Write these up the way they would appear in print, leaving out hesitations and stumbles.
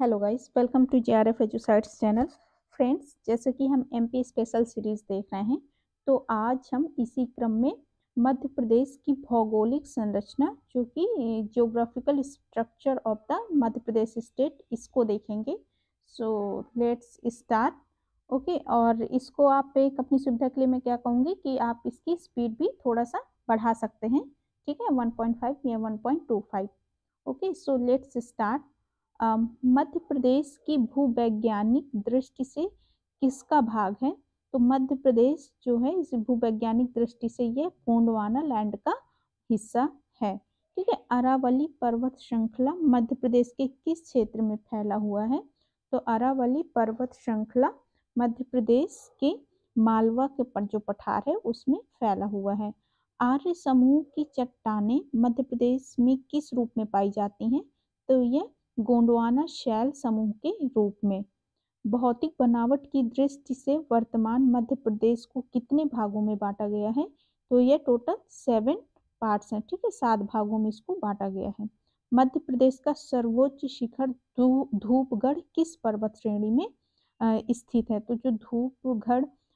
Hello guys, welcome to JRF edusites channel. Friends, जैसे कि हम एमपी स्पेशल सीरीज देख रहे हैं, तो आज हम इसी क्रम में मध्य प्रदेश की भौगोलिक संरचना, जो कि geographical structure of the Madhya Pradesh state, इसको देखेंगे। सो लेट्स स्टार्ट। ओके, और इसको आप एक अपनी सुविधा के लिए मैं क्या कहूँगी कि आप इसकी स्पीड भी थोड़ा सा बढ़ा सकते हैं। ठीक है, 1.5 या 1.25। Okay, so let's start. Madhya Pradesh की भूवैज्ञानिक दृष्टि से किसका भाग है? तो मध्य प्रदेश जो है इस भूवैज्ञानिक दृष्टि से ये गोंडवाना लैंड का हिस्सा है। ठीक है, अरावली पर्वत श्रृंखला मध्य प्रदेश के किस क्षेत्र में फैला हुआ है? तो अरावली पर्वत श्रृंखला मध्य प्रदेश के मालवा के जो पठार है उसमें फैला हुआ है। आर्य समूह की चट्टानें मध्य प्रदेश में किस रूप में पाई जाती हैं? तो यह गोंडवाना शैल समूह के रूप में। भौतिक बनावट की दृष्टि से वर्तमान मध्य प्रदेश को कितने भागों में बांटा गया है? तो यह टोटल 7 पार्ट्स हैं। ठीक है, 7 भागों में इसको बांटा गया है। मध्य प्रदेश का सर्वोच्च शिखर धूपगढ़ किस पर्वत श्रेणी में स्थित है? तो जो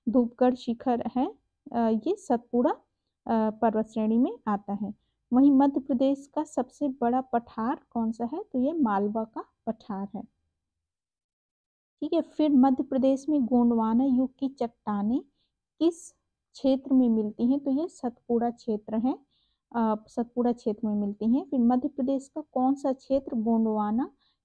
धूपगढ़ शिखर है, ये सतपुड़ा पर्वत श्रेणी में आता है। वहीं मध्य प्रदेश का सबसे बड़ा पठार कौन सा है? तो ये मालवा का पठार है। ठीक है, फिर मध्य प्रदेश में गोंडवाना युग की चट्टानें किस क्षेत्र में मिलती हैं? तो ये सतपुड़ा क्षेत्र है, सतपुड़ा क्षेत्र में मिलती हैं। फिर मध्य प्रदेश का कौन सा क्षेत्र गोंडवाना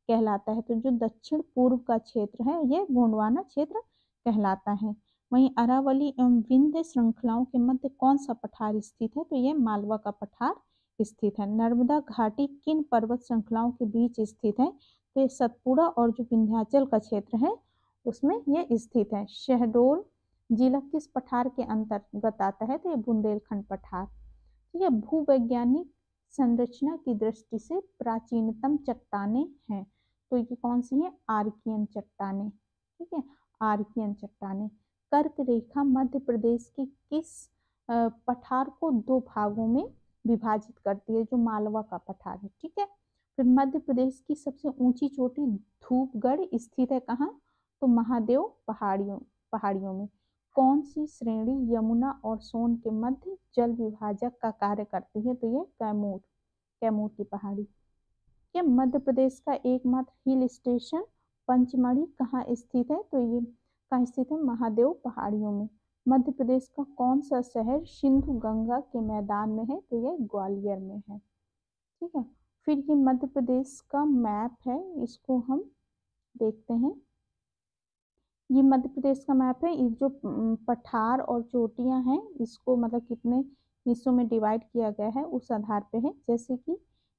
कहलाता है? तो जो दक्षिण पूर्व का क्षेत्र है ये गोंडवाना क्षेत्र कहलाता है। वहीं अरावली एवं विंध्य श्रृंखलाओं के मध्य कौन सा पठार स्थित है? तो यह मालवा का पठार स्थित है। नर्मदा घाटी किन पर्वत श्रृंखलाओं के बीच स्थित है? तो ये सतपुड़ा और जो विंध्याचल का क्षेत्र है उसमें ये स्थित है। शहडोल जिला किस पठार के अंतर्गत आता है? तो ये बुंदेलखंड पठार। ठीक है, भूवैज्ञानिक संरचना की दृष्टि से प्राचीनतम चट्टानें हैं, तो ये कौन सी है? आर्कियन चट्टानें। ठीक है, आर्कियन चट्टानें। कर्क रेखा मध्य प्रदेश के किस पठार को 2 भागों में विभाजित करती है? जो मालवा का पठार है। ठीक है, फिर मध्य प्रदेश की सबसे ऊंची चोटी धूपगढ़ स्थित है कहाँ? तो महादेव पहाड़ियों में। कौन सी श्रेणी यमुना और सोन के मध्य जल विभाजक का कार्य करती है? तो ये कैमूर की पहाड़ी। ये मध्य प्रदेश का एकमात्र हिल स्टेशन पंचमढ़ी कहाँ स्थित है? तो ये कहाँ स्थित है? महादेव पहाड़ियों में। मध्य प्रदेश का कौन सा शहर सिंधु गंगा के मैदान में है? तो ये ग्वालियर में है। ठीक है, फिर ये मध्य प्रदेश का मैप है, इसको हम देखते हैं। ये मध्य प्रदेश का मैप है। ये जो पठार और चोटियां हैं इसको मतलब कितने हिस्सों में डिवाइड किया गया है उस आधार पे है। जैसे कि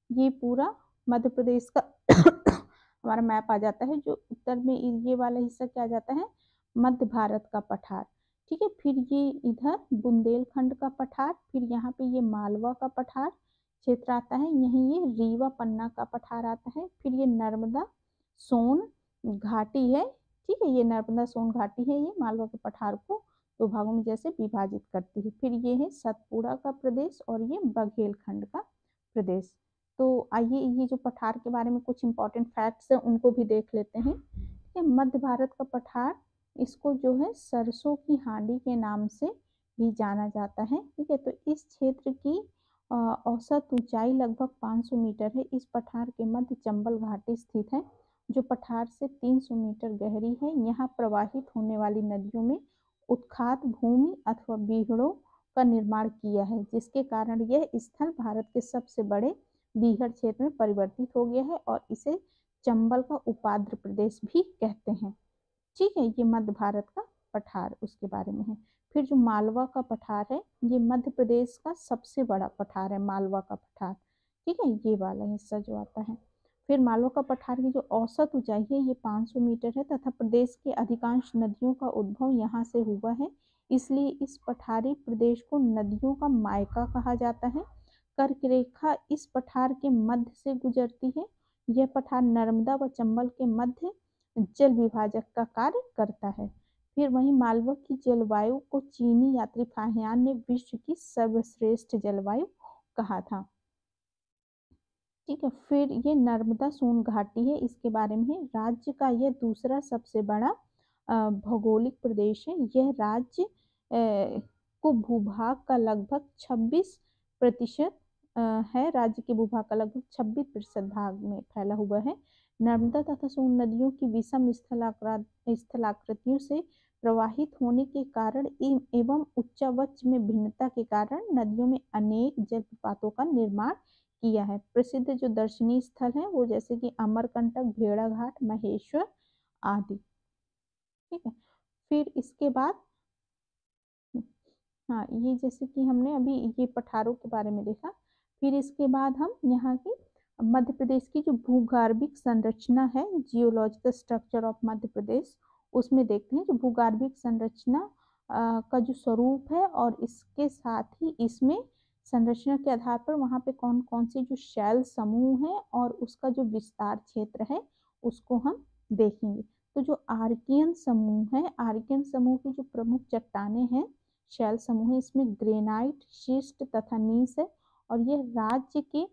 ये पूरा मध्य प्रदेश का हमारा मैप आ जाता है। जो उत्तर में ये वाला हिस्सा क्या आ जाता है? मध्य भारत का पठार। ठीक है, फिर ये इधर बुंदेलखंड का पठार, फिर यहाँ पे ये मालवा का पठार क्षेत्र आता है, यहीं ये रीवा पन्ना का पठार आता है, फिर ये नर्मदा सोन घाटी है। ठीक है, ये नर्मदा सोन घाटी है, ये मालवा के पठार को 2 भागों में जैसे विभाजित करती है। फिर ये है सतपुड़ा का प्रदेश और ये बघेलखंड का प्रदेश। तो आइए ये जो पठार के बारे में कुछ इंपॉर्टेंट फैक्ट्स हैं उनको भी देख लेते हैं। ठीक है, मध्य भारत का पठार, इसको जो है सरसों की हांडी के नाम से भी जाना जाता है। ठीक है, तो इस क्षेत्र की औसत ऊंचाई लगभग 500 मीटर है। इस पठार के मध्य चंबल घाटी स्थित है जो पठार से 300 मीटर गहरी है। यहाँ प्रवाहित होने वाली नदियों में उत्खात भूमि अथवा बीहड़ों का निर्माण किया है, जिसके कारण यह स्थल भारत के सबसे बड़े बीहड़ क्षेत्र में परिवर्तित हो गया है और इसे चंबल का उपाद्र प्रदेश भी कहते हैं। ठीक है, ये मध्य भारत का पठार उसके बारे में है। फिर जो मालवा का पठार है ये मध्य प्रदेश का सबसे बड़ा पठार है, मालवा का पठार। ठीक है, ये वाला हिस्सा जो आता है। फिर मालवा का पठार की जो औसत ऊंचाई है ये 500 मीटर है तथा प्रदेश के अधिकांश नदियों का उद्भव यहाँ से हुआ है, इसलिए इस पठारी प्रदेश को नदियों का मायका कहा जाता है। कर्क रेखा इस पठार के मध्य से गुजरती है। यह पठार नर्मदा व चंबल के मध्य जल विभाजक का कार्य करता है। फिर वहीं मालवा की जलवायु को चीनी यात्री फाहियान ने विश्व की सर्वश्रेष्ठ जलवायु कहा था। ठीक है। फिर ये नर्मदा सोन घाटी है, इसके बारे में है। राज्य का यह दूसरा सबसे बड़ा भौगोलिक प्रदेश है। यह राज्य को भूभाग का लगभग 26% है। राज्य के भूभाग का लगभग 26% भाग में फैला हुआ है। नर्मदा तथा सोन नदियों की विषम स्थलाकृतियों से प्रवाहित होने के कारण एवं उच्चावच में भिन्नता के कारण नदियों में अनेक जलप्रपातों का निर्माण किया है। प्रसिद्ध जो दर्शनीय स्थल हैं वो जैसे कि अमरकंटक, भेड़ाघाट, महेश्वर आदि। ठीक है। फिर इसके बाद हाँ, ये जैसे कि हमने अभी ये पठारों के बारे में देखा। फिर इसके बाद हम यहाँ की मध्य प्रदेश की जो भूगर्भिक संरचना है, geological structure of Madhya Pradesh, उसमें देखते हैं जो भूगर्भिक संरचना का जो स्वरूप है और इसके साथ ही इसमें संरचना के आधार पर वहाँ पे कौन कौन से जो शैल समूह है और उसका जो विस्तार क्षेत्र है उसको हम देखेंगे। तो जो आर्कियन समूह है, आर्कियन समूह की जो प्रमुख चट्टानें हैं, शैल समूह है, इसमें ग्रेनाइट, शिस्ट तथा नीस है। और यह राज्य के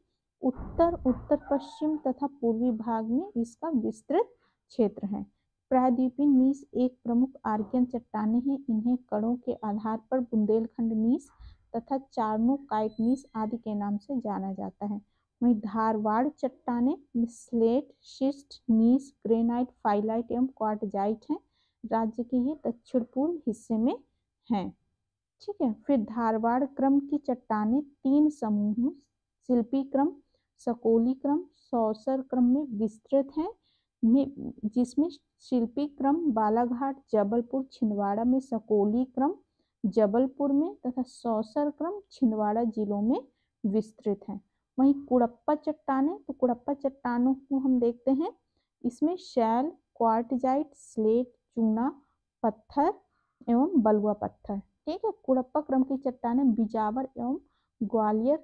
उत्तर, उत्तर पश्चिम तथा पूर्वी भाग में इसका विस्तृत क्षेत्र है। प्रायद्वीपीय नीस एक प्रमुख आर्कियन चट्टानें हैं। इन्हें कणों के आधार पर बुंदेलखंड नीस तथा चार्नोकाइट नीस आदि के नाम से जाना जाता है। वहीं धारवाड़ चट्टानें स्लेट, शिस्ट, नीस, ग्रेनाइट, फाइलाइट एवं क्वार्टजाइट हैं। राज्य के ये दक्षिण पूर्व हिस्से में हैं। ठीक है। फिर धारवाड़ क्रम की चट्टानें 3 समूहों शिल्पी क्रम, सकोली क्रम, सौसर क्रम में विस्तृत हैं, जिसमें शिल्पी क्रम बालाघाट, जबलपुर, छिंदवाड़ा में, सकोली क्रम जबलपुर में तथा सौसर क्रम छिंदवाड़ा जिलों में विस्तृत है। वहीं कुड़प्पा चट्टानें, तो कुड़प्पा चट्टानों को हम देखते हैं, इसमें शैल, क्वार्टजाइट, स्लेट, चूना पत्थर एवं बलुआ पत्थर। ठीक है। कुड़प्पा क्रम की चट्टानें बिजावर एवं ग्वालियर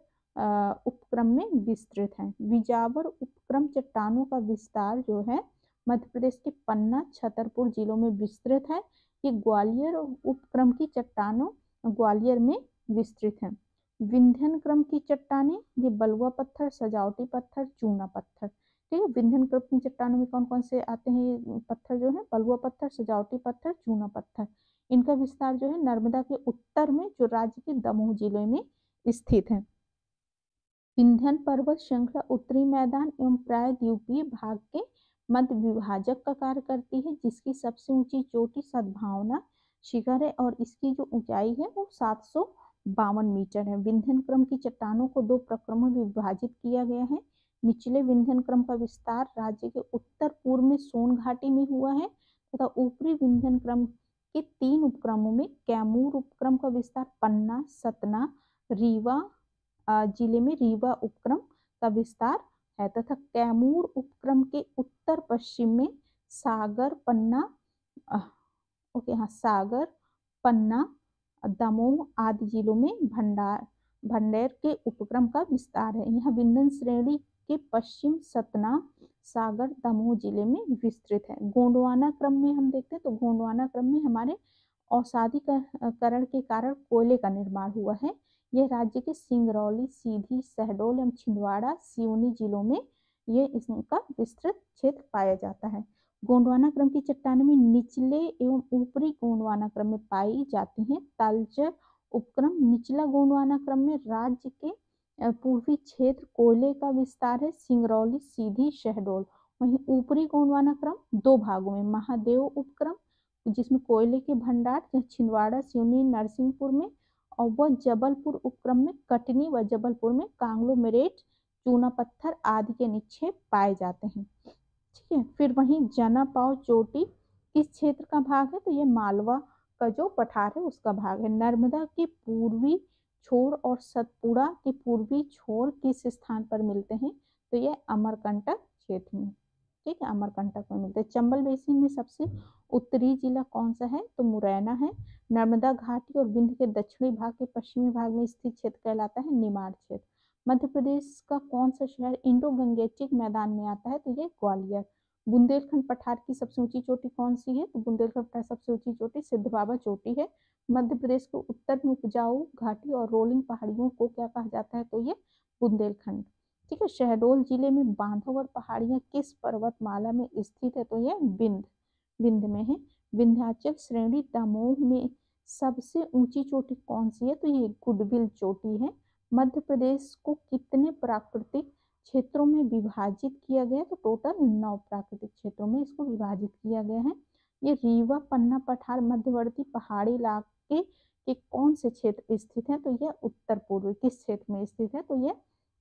उपक्रम में विस्तृत हैं। बिजावर उपक्रम चट्टानों का विस्तार जो है मध्य प्रदेश के पन्ना, छतरपुर जिलों में विस्तृत है। ये ग्वालियर उपक्रम की चट्टानों ग्वालियर में विस्तृत हैं। विंध्यन क्रम की चट्टानें, ये बलुआ पत्थर, सजावटी पत्थर, चूना पत्थर। ठीक है। विंध्यन क्रम की चट्टानों में कौन कौन से आते हैं ये पत्थर जो है? बलुआ पत्थर, सजावटी पत्थर, चूना पत्थर। इनका विस्तार जो है नर्मदा के उत्तर में जो राज्य के दमोह जिले में स्थित है। विंध्यन पर्वत श्रृंखला उत्तरी मैदान एवं प्रायद्वीपीय भाग के मध्य विभाजक का कार्य करती है, जिसकी सबसे ऊंची चोटी सद्भावना शिखर है और इसकी जो ऊंचाई है वो 752 मीटर है। विंध्यन क्रम की चट्टानों को 2 प्रक्रमों में विभाजित किया गया है। निचले विंध्यन क्रम का विस्तार राज्य के उत्तर पूर्व में सोन घाटी में हुआ है तथा ऊपरी विंध्यन क्रम के 3 उपक्रमों में कैमूर उपक्रम का विस्तार पन्ना, सतना, रीवा जिले में रीवा उपक्रम का विस्तार है तथा कैमूर उपक्रम के उत्तर पश्चिम में सागर, पन्ना सागर, पन्ना, दमोह आदि जिलों में भंडेर के उपक्रम का विस्तार है। यहाँ विंध्यन श्रेणी के पश्चिम सतना, सागर, दमोह जिले में विस्तृत है। गोंडवाना क्रम में हम देखते हैं तो गोंडवाना क्रम में हमारे औषाधिकरण के कारण कोयले का निर्माण हुआ है। यह राज्य के सिंगरौली, सीधी, शहडोल एवं छिंदवाड़ा, सिवनी जिलों में ये इसका विस्तृत क्षेत्र पाया जाता है। गोंडवाना क्रम की चट्टानों में निचले एवं ऊपरी गोंडवाना क्रम में पाई जाती हैं। तालचर उपक्रम निचला गोंडवाना क्रम में राज्य के पूर्वी क्षेत्र कोयले का विस्तार है, सिंगरौली, सीधी, शहडोल। वहीं ऊपरी गोंडवाना क्रम 2 भागों में, महादेव उपक्रम जिसमें कोयले के भंडार छिंदवाड़ा, सिवनी, नरसिंहपुर में, और वह जबलपुर उपक्रम में कटनी व जबलपुर में कांग्लोमेरेट, चूना पत्थर आदि के निक्षेप पाए जाते हैं। ठीक है। फिर वहीं जना पाव चोटी किस क्षेत्र का भाग है? तो ये मालवा का जो पठार है उसका भाग है। नर्मदा के पूर्वी छोर और सतपुड़ा के पूर्वी छोर किस स्थान पर मिलते हैं? तो ये अमरकंटक क्षेत्र में। ठीक है। अमरकंटक में मिलते हैं। चंबल बेसिन में सबसे उत्तरी जिला कौन सा है? तो मुरैना है। नर्मदा घाटी और विंध्य के दक्षिणी भाग के पश्चिमी भाग में स्थित क्षेत्र कहलाता है निमाड़ क्षेत्र। मध्य प्रदेश का कौन सा शहर इंडो गंगेटिक मैदान में आता है? तो ये ग्वालियर। बुंदेलखंड पठार की सबसे ऊंची चोटी कौन सी है? तो बुंदेलखंड पठार सबसे ऊंची चोटी सिद्ध बाबा चोटी है। मध्य प्रदेश को उत्तर में उपजाऊ घाटी और रोलिंग पहाड़ियों को क्या कहा जाता है? तो ये बुंदेलखंड। ठीक है। शहडोल जिले में बांधवगढ़ पहाड़ियाँ किस पर्वतमाला में स्थित है? तो यह विंध्य में है। विंध्याचल श्रेणी दमोह में सबसे ऊंची चोटी कौन सी है? तो ये गुडविल चोटी है। मध्य प्रदेश को कितने प्राकृतिक क्षेत्रों में विभाजित किया गया है? तो टोटल 9 प्राकृतिक क्षेत्रों में इसको विभाजित किया गया है। ये रीवा पन्ना पठार मध्यवर्ती पहाड़ी इलाके के कौन से क्षेत्र स्थित है? तो यह उत्तर पूर्वी। किस क्षेत्र में स्थित है? तो यह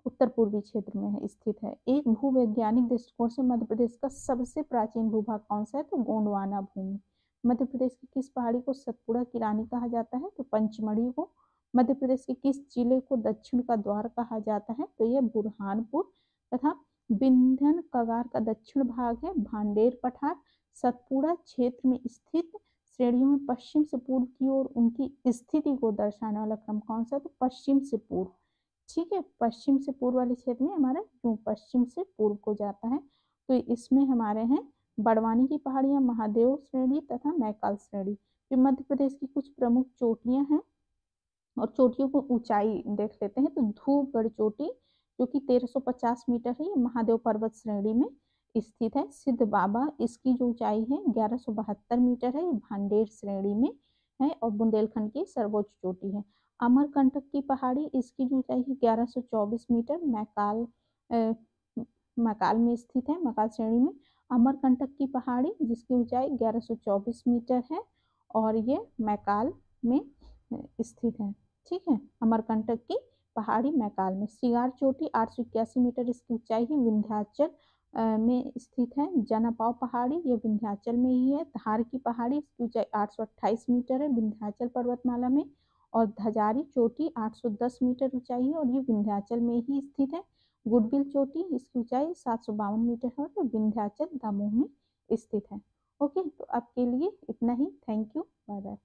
उत्तर पूर्वी क्षेत्र में स्थित है। एक भूवैज्ञानिक दृष्टिकोण से मध्य प्रदेश का सबसे प्राचीन भूभाग कौन सा है? तो गोंडवाना भूमि। मध्य प्रदेश की किस पहाड़ी को सतपुड़ा की रानी कहा जाता है? तो पंचमढ़ी को। मध्य प्रदेश के किस जिले को दक्षिण का द्वार कहा जाता है? तो यह बुरहानपुर। तथा विंध्यन कगार का दक्षिण भाग है भांडेर पठार। सतपुड़ा क्षेत्र में स्थित श्रेणियों में पश्चिम से पूर्व की ओर उनकी स्थिति को दर्शाने वाला क्रम कौन सा है? तो पश्चिम से पूर्व। ठीक है, पश्चिम से पूर्व वाले क्षेत्र में हमारा क्यों पश्चिम से पूर्व को जाता है। तो इसमें हमारे हैं बड़वानी की पहाड़ियां, महादेव श्रेणी तथा मैकाल श्रेणी। फिर मध्य प्रदेश की कुछ प्रमुख चोटियां हैं और चोटियों को ऊंचाई देख लेते हैं। तो धूपगढ़ चोटी जो कि 1350 मीटर है, ये महादेव पर्वत श्रेणी में स्थित है। सिद्ध बाबा, इसकी जो ऊंचाई है 1172 मीटर है, ये भांडेर श्रेणी में है और बुंदेलखंड की सर्वोच्च चोटी है। अमरकंटक की पहाड़ी, इसकी जो ऊंचाई है 1124 मीटर, मैकाल में स्थित है, मैकाल श्रेणी में। अमरकंटक की पहाड़ी जिसकी ऊंचाई 1124 मीटर है और ये मैकाल में स्थित है। ठीक है, अमरकंटक की पहाड़ी मैकाल में। सिगार चोटी 881 मीटर इसकी ऊंचाई है, विंध्याचल में स्थित है। जनापाव पहाड़ी ये विंध्याचल में ही है। धार की पहाड़ी इसकी ऊंचाई 828 मीटर है, विंध्याचल पर्वतमाला में। और धजारी चोटी 810 मीटर ऊंचाई है और ये विंध्याचल में ही स्थित है। गुडविल चोटी इसकी ऊंचाई 752 मीटर है और विंध्याचल दमोह में स्थित है। ओके, तो आपके लिए इतना ही। Thank you, bye bye.